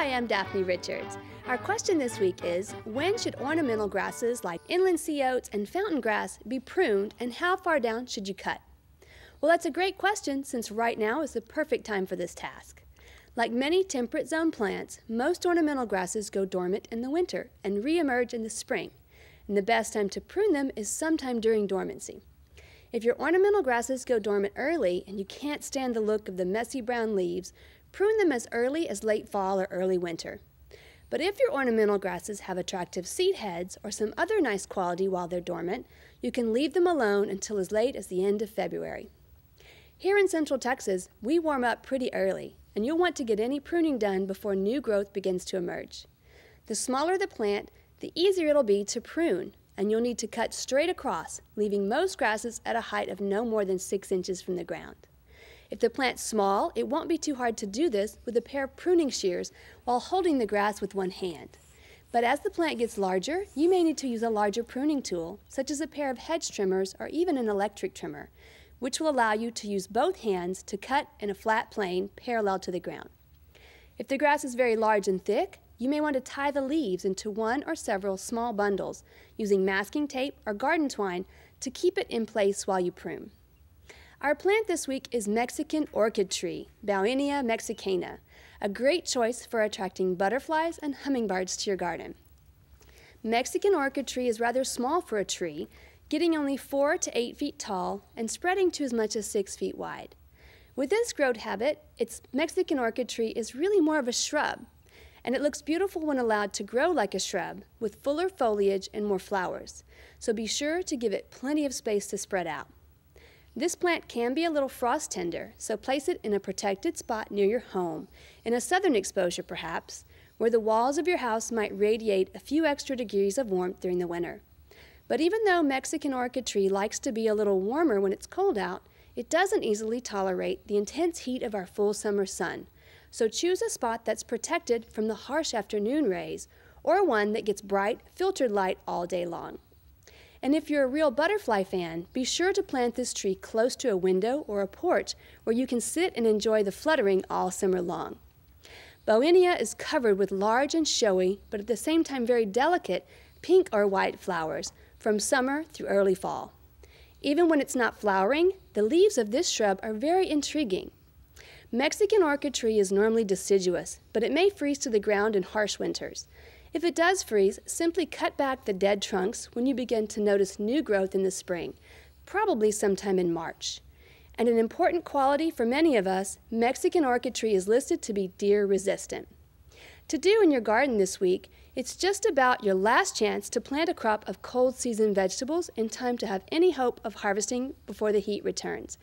Hi, I'm Daphne Richards. Our question this week is, when should ornamental grasses like inland sea oats and fountain grass be pruned, and how far down should you cut? Well, that's a great question, since right now is the perfect time for this task. Like many temperate zone plants, most ornamental grasses go dormant in the winter and re-emerge in the spring, and the best time to prune them is sometime during dormancy. If your ornamental grasses go dormant early and you can't stand the look of the messy brown leaves, prune them as early as late fall or early winter. But if your ornamental grasses have attractive seed heads or some other nice quality while they're dormant, you can leave them alone until as late as the end of February. Here in Central Texas, we warm up pretty early, and you'll want to get any pruning done before new growth begins to emerge. The smaller the plant, the easier it'll be to prune, and you'll need to cut straight across, leaving most grasses at a height of no more than 6 inches from the ground. If the plant's small, it won't be too hard to do this with a pair of pruning shears while holding the grass with one hand. But as the plant gets larger, you may need to use a larger pruning tool, such as a pair of hedge trimmers or even an electric trimmer, which will allow you to use both hands to cut in a flat plane parallel to the ground. If the grass is very large and thick, you may want to tie the leaves into one or several small bundles using masking tape or garden twine to keep it in place while you prune. Our plant this week is Mexican orchid tree, Bauhinia mexicana, a great choice for attracting butterflies and hummingbirds to your garden. Mexican orchid tree is rather small for a tree, getting only 4 to 8 feet tall and spreading to as much as 6 feet wide. With this growth habit, its Mexican orchid tree is really more of a shrub, and it looks beautiful when allowed to grow like a shrub with fuller foliage and more flowers, so be sure to give it plenty of space to spread out. This plant can be a little frost tender, so place it in a protected spot near your home, in a southern exposure perhaps, where the walls of your house might radiate a few extra degrees of warmth during the winter. But even though Mexican orchid tree likes to be a little warmer when it's cold out, it doesn't easily tolerate the intense heat of our full summer sun. So choose a spot that's protected from the harsh afternoon rays, or one that gets bright, filtered light all day long. And if you're a real butterfly fan, be sure to plant this tree close to a window or a porch where you can sit and enjoy the fluttering all summer long. Bauhinia is covered with large and showy, but at the same time very delicate, pink or white flowers from summer through early fall. Even when it's not flowering, the leaves of this shrub are very intriguing. Mexican orchid tree is normally deciduous, but it may freeze to the ground in harsh winters. If it does freeze, simply cut back the dead trunks when you begin to notice new growth in the spring, probably sometime in March. And an important quality for many of us, Mexican orchid tree is listed to be deer resistant. To do in your garden this week, it's just about your last chance to plant a crop of cold season vegetables in time to have any hope of harvesting before the heat returns.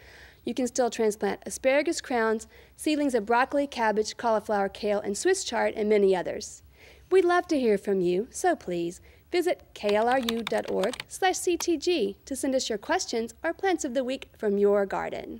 You can still transplant asparagus crowns, seedlings of broccoli, cabbage, cauliflower, kale, and Swiss chard, and many others. We'd love to hear from you, so please visit klru.org/ctg to send us your questions or plants of the week from your garden.